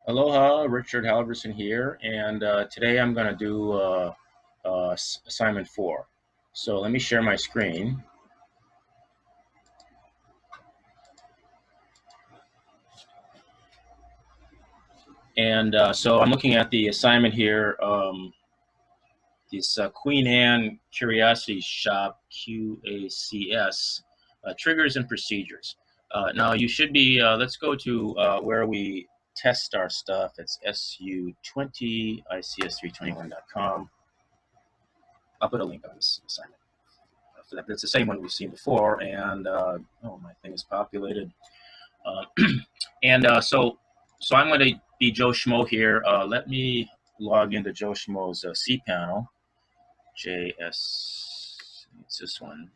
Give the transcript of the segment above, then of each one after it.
Aloha, Richard Halverson here, and today I'm going to do assignment 4. So let me share my screen. And so I'm looking at the assignment here, this Queen Anne Curiosity Shop QACS Triggers and Procedures. Now you should be, let's go to where we test our stuff. It's SU20, ICS321.com. I'll put a link on this assignment. It's the same one we've seen before, and oh, my thing is populated. So I'm going to be Joe Schmo here. Let me log into Joe Schmo's cPanel. It's this one.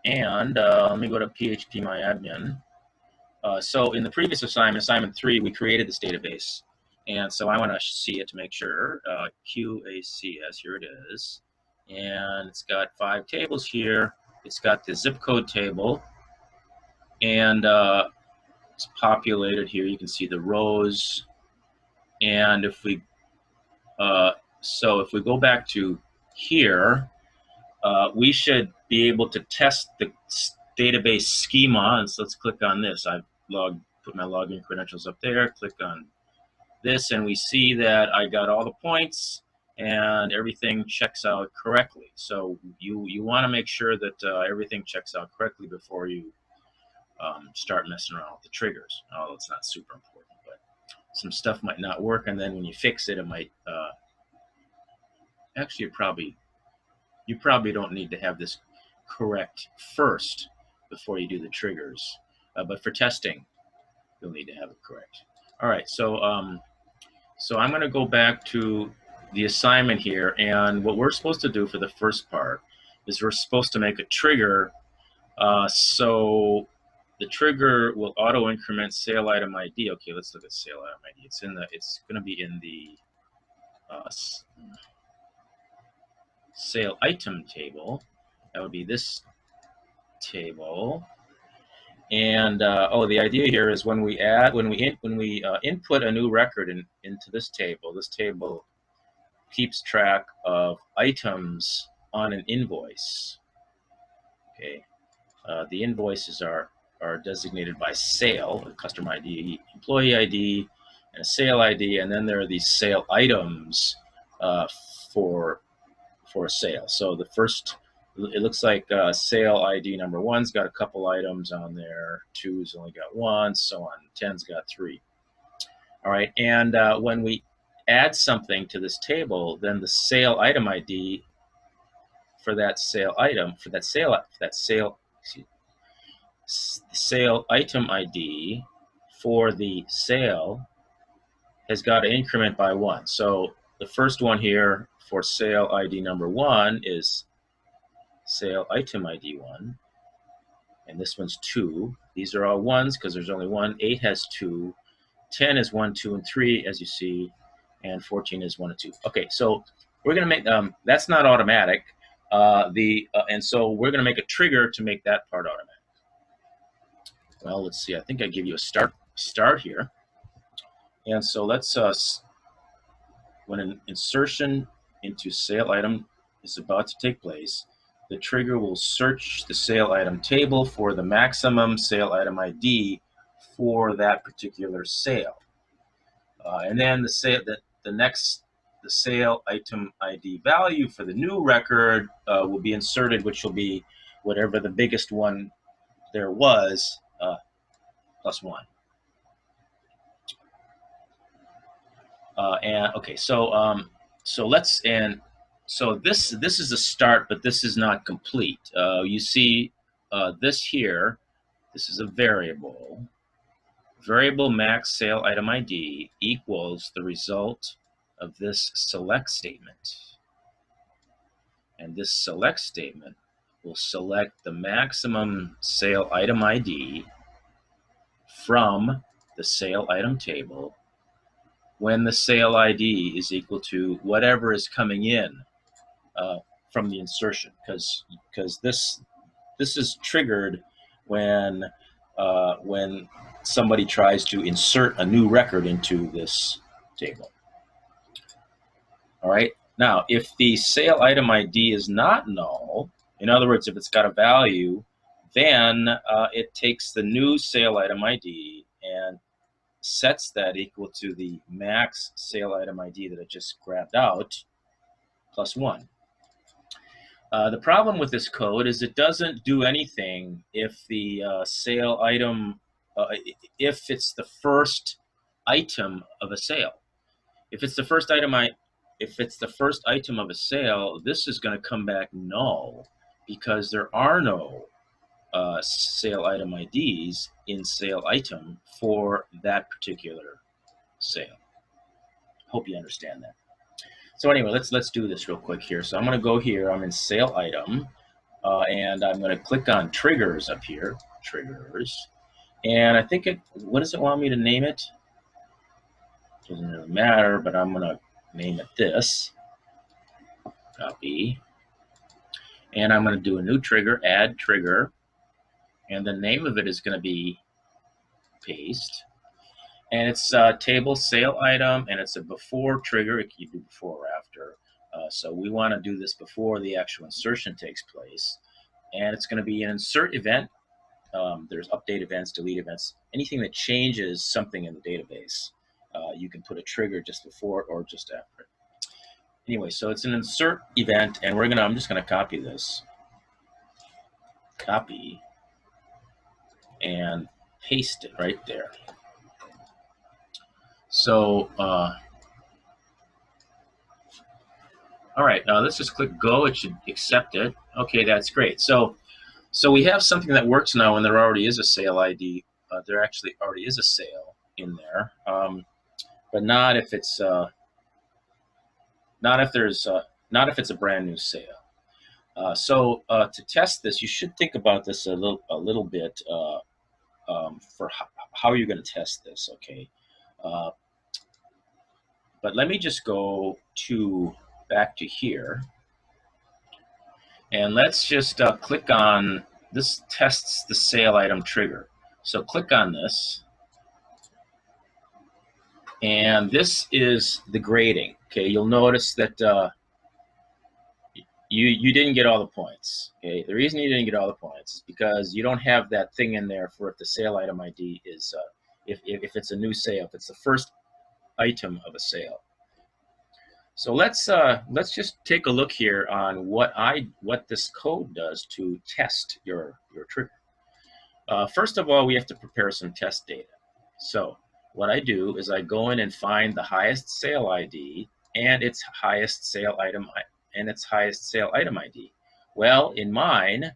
And let me go to phpMyAdmin. So in the previous assignment 3, we created this database. And so I want to see it to make sure. QACS, here it is. And it's got 5 tables here. It's got the zip code table. And it's populated here. You can see the rows. And if we, if we go back to here, we should be able to test the database schema. And so let's click on this. I've put my login credentials up there. Click on this, and we see that I got all the points and everything checks out correctly. So you want to make sure that everything checks out correctly before you start messing around with the triggers. Although it's not super important, but some stuff might not work, and then when you fix it, it might actually you probably don't need to have this correct first before you do the triggers, but for testing you'll need to have it correct. All right, so so I'm going to go back to the assignment here, and what we're supposed to do for the first part is we're supposed to make a trigger. So the trigger will auto increment sale item ID. Okay, let's look at sale item ID. It's going to be in the sale item table. That would be this table. And the idea here is when we input a new record into this table keeps track of items on an invoice. Okay, the invoices are designated by sale, a customer ID, employee ID, and a sale ID, and then there are these sale items for a sale. So the first, it looks like sale ID number 1's got a couple items on there, 2's only got 1, so on, 10's got 3. All right, and when we add something to this table, then the sale item ID for that sale item, sale item ID for the sale has got to increment by 1. So the first one here for sale ID number 1 is sale item ID 1, and this one's 2. These are all 1s because there's only 1. 8 has 2. 10 is 1, 2, and 3, as you see, and 14 is 1 and 2. Okay, so we're going to make that's not automatic. And so we're going to make a trigger to make that part automatic. Well, let's see. I think I give you a start here. And so let's when an insertion into sale item is about to take place, the trigger will search the sale item table for the maximum sale item ID for that particular sale. And then the sale item ID value for the new record will be inserted, which will be whatever the biggest one there was, plus 1. And okay, so so this is a start, but this is not complete. You see this here. This is a variable. Variable max sale item ID equals the result of this select statement. And this select statement will select the maximum sale item ID from the sale item table when the sale ID is equal to whatever is coming in from the insertion, because this is triggered when somebody tries to insert a new record into this table. All right. Now, if the sale item ID is not null, in other words, if it's got a value, then it takes the new sale item ID and sets that equal to the max sale item ID that it just grabbed out plus 1. The problem with this code is it doesn't do anything if the sale item, if it's the first item of a sale. If it's the first item of a sale, this is going to come back null because there are no sale item IDs in sale item for that particular sale. Hope you understand that. So anyway, let's do this real quick here. So I'm going to go here. I'm in sale item, and I'm going to click on triggers up here. Triggers, and I think what does it want me to name it? Doesn't really matter, but I'm going to name it this. Copy, and I'm going to do a new trigger, add trigger, and the name of it is going to be paste. And it's table sale item, and it's a before trigger. It can do before or after. So we want to do this before the actual insertion takes place. And it's going to be an insert event. There's update events, delete events, anything that changes something in the database. You can put a trigger just before or just after it. Anyway, so it's an insert event, and I'm just going to copy this. Copy and paste it right there. So, all right, let's just click go. It should accept it. Okay, that's great. So we have something that works now, and there already is a sale ID. There actually already is a sale in there, but not if it's not if it's a brand new sale. So to test this, you should think about this a little bit for how you're going to test this. Okay. But let me just go back to here, and let's just click on this. Tests the sale item trigger. So click on this, and this is the grading. Okay, you'll notice that you didn't get all the points. Okay, the reason you didn't get all the points is because you don't have that thing in there for if the sale item ID is if it's a new sale, if it's the first item of a sale. So let's just take a look here on what this code does to test your trigger. First of all, we have to prepare some test data. So what I do is I go in and find the highest sale ID and its highest sale item ID. Well, in mine,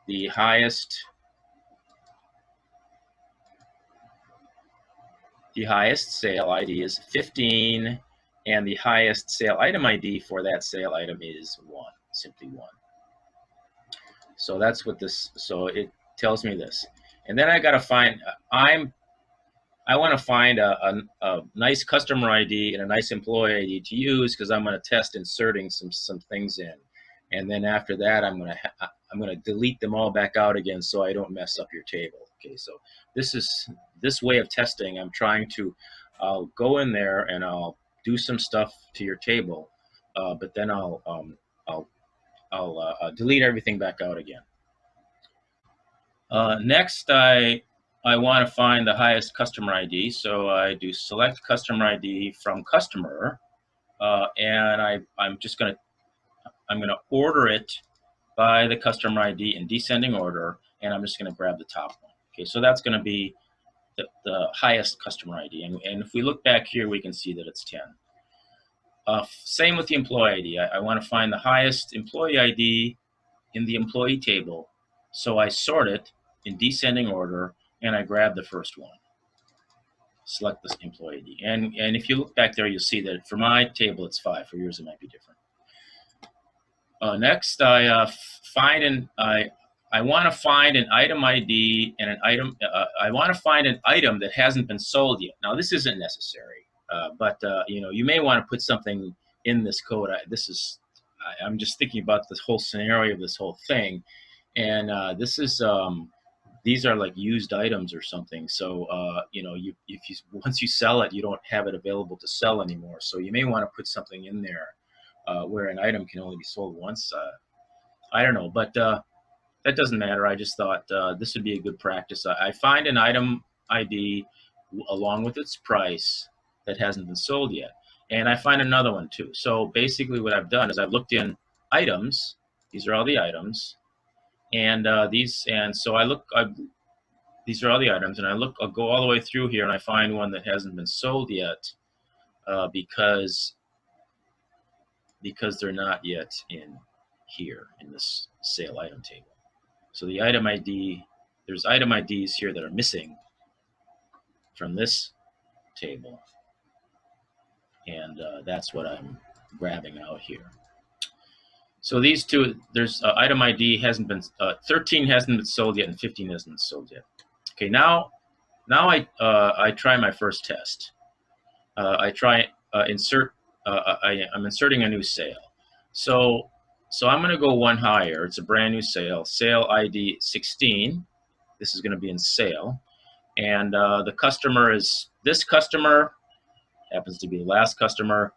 the highest sale ID is 15, and the highest sale item ID for that sale item is 1, simply 1. So that's what this. So it tells me this, and then I got to find. I want to find a nice customer ID and a nice employee ID to use because I'm going to test inserting some things in, and then after that I'm going to delete them all back out again so I don't mess up your table. Okay, so this way of testing. I'm trying to. I'll go in there and I'll do some stuff to your table, but then I'll delete everything back out again. Next, I want to find the highest customer ID, so I do select customer ID from customer, and I'm gonna order it by the customer ID in descending order, and I'm just gonna grab the top one. Okay, so that's gonna be the highest customer ID, and if we look back here, we can see that it's 10. Same with the employee ID. I want to find the highest employee ID in the employee table, so I sort it in descending order, and I grab the first one. Select this employee ID, and if you look back there, you'll see that for my table it's 5. For yours, it might be different. Next, I want to find an item ID and an item. I want to find an item that hasn't been sold yet. Now, this isn't necessary, but you may want to put something in this code. I'm just thinking about this whole scenario of this whole thing, and this is these are like used items or something. So you know, if you once you sell it, you don't have it available to sell anymore. So you may want to put something in there where an item can only be sold once. I don't know, but that doesn't matter. I just thought this would be a good practice. I find an item ID along with its price that hasn't been sold yet. And I find another one too. So basically what I've done is I've looked in items. These are all the items. And so these are all the items. And I'll go all the way through here and I find one that hasn't been sold yet because they're not yet in here in this sale item table. So the item ID, there's item IDs here that are missing from this table. And that's what I'm grabbing out here. So these two, there's item ID hasn't been, 13 hasn't been sold yet and 15 hasn't been sold yet. Okay, now I try my first test. I try insert, I'm inserting a new sale. So I'm going to go one higher. It's a brand new sale, sale ID 16. This is going to be in sale. And the customer is, this customer happens to be the last customer,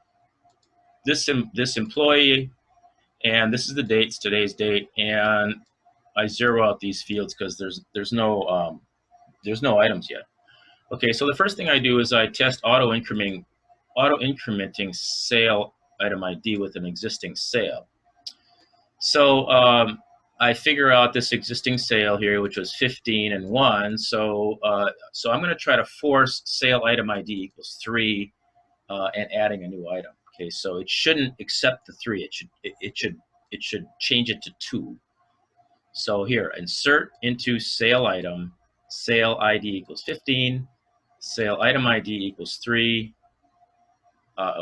this employee, and this is the date, it's today's date, and I zero out these fields because there's no items yet. Okay, so the first thing I do is I test auto incrementing sale item ID with an existing sale. So I figure out this existing sale here, which was 15 and 1. So I'm going to try to force sale item ID equals 3 and adding a new item. Okay, so it shouldn't accept the 3. It should change it to 2. So here, insert into sale item, sale ID equals 15, sale item ID equals 3,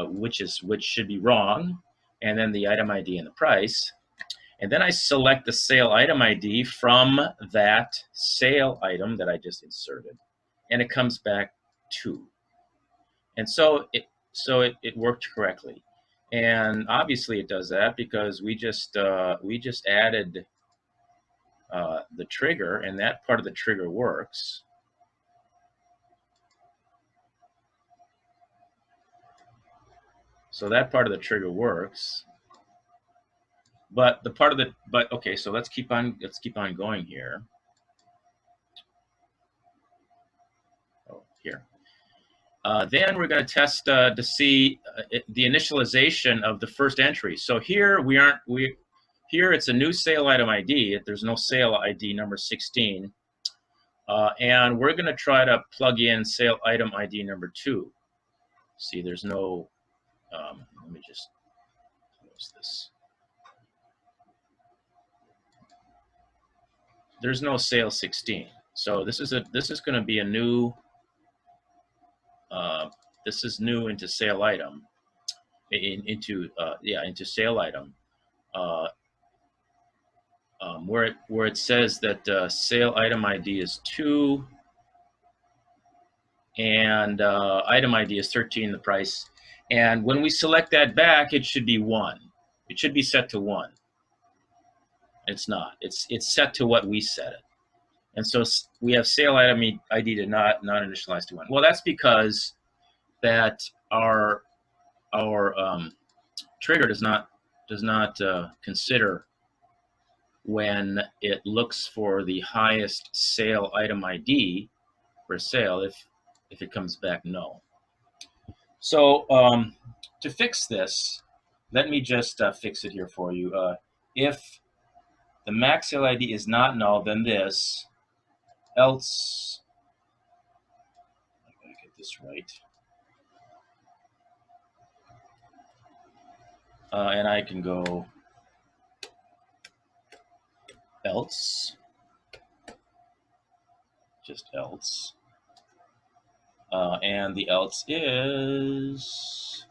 which should be wrong, and then the item ID and the price. And then I select the sale item ID from that sale item that I just inserted, and it comes back 2. And so it worked correctly. And obviously it does that because we just added the trigger, and that part of the trigger works. So that part of the trigger works. But okay, so let's keep on going here. Oh, here. Then we're going to test to see the initialization of the first entry. So here here it's a new sale item ID. There's no sale ID number 16, and we're going to try to plug in sale item ID number 2. See, there's no. Let me just close this. There's no sale 16. So this is going to be a new. This is new into sale item, into sale item, where it says that sale item ID is 2 and item ID is 13, the price. And when we select that back, it should be 1. It should be set to 1. It's not. It's set to what we set it. And so we have sale item ID to not initialize to 1. Well, that's because that our trigger does not consider when it looks for the highest sale item ID for sale if it comes back null. So to fix this, let me just fix it here for you. If the max sale ID is not null, then this, else, I gotta get this right. And I can go else, just else. And the else is,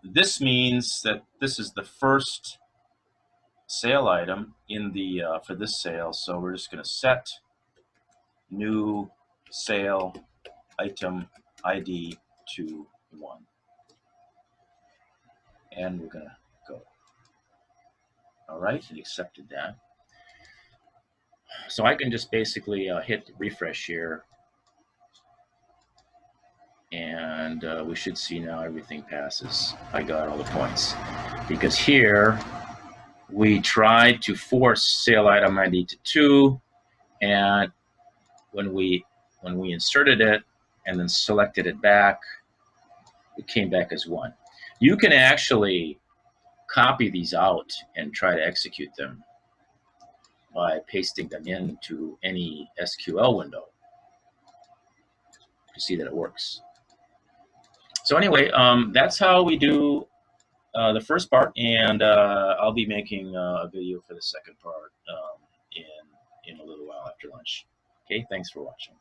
this means that this is the first sale item in the for this sale. So we're just going to set new sale item ID to 1. and we're gonna go. All right, it accepted that. So I can just basically hit refresh here, and we should see now everything passes. I got all the points. Because here, we tried to force SaleItemID to 2, and when we inserted it and then selected it back, it came back as 1. You can actually copy these out and try to execute them by pasting them into any SQL window to see that it works. So anyway, that's how we do the first part, and I'll be making a video for the second part in a little while after lunch. Okay, thanks for watching.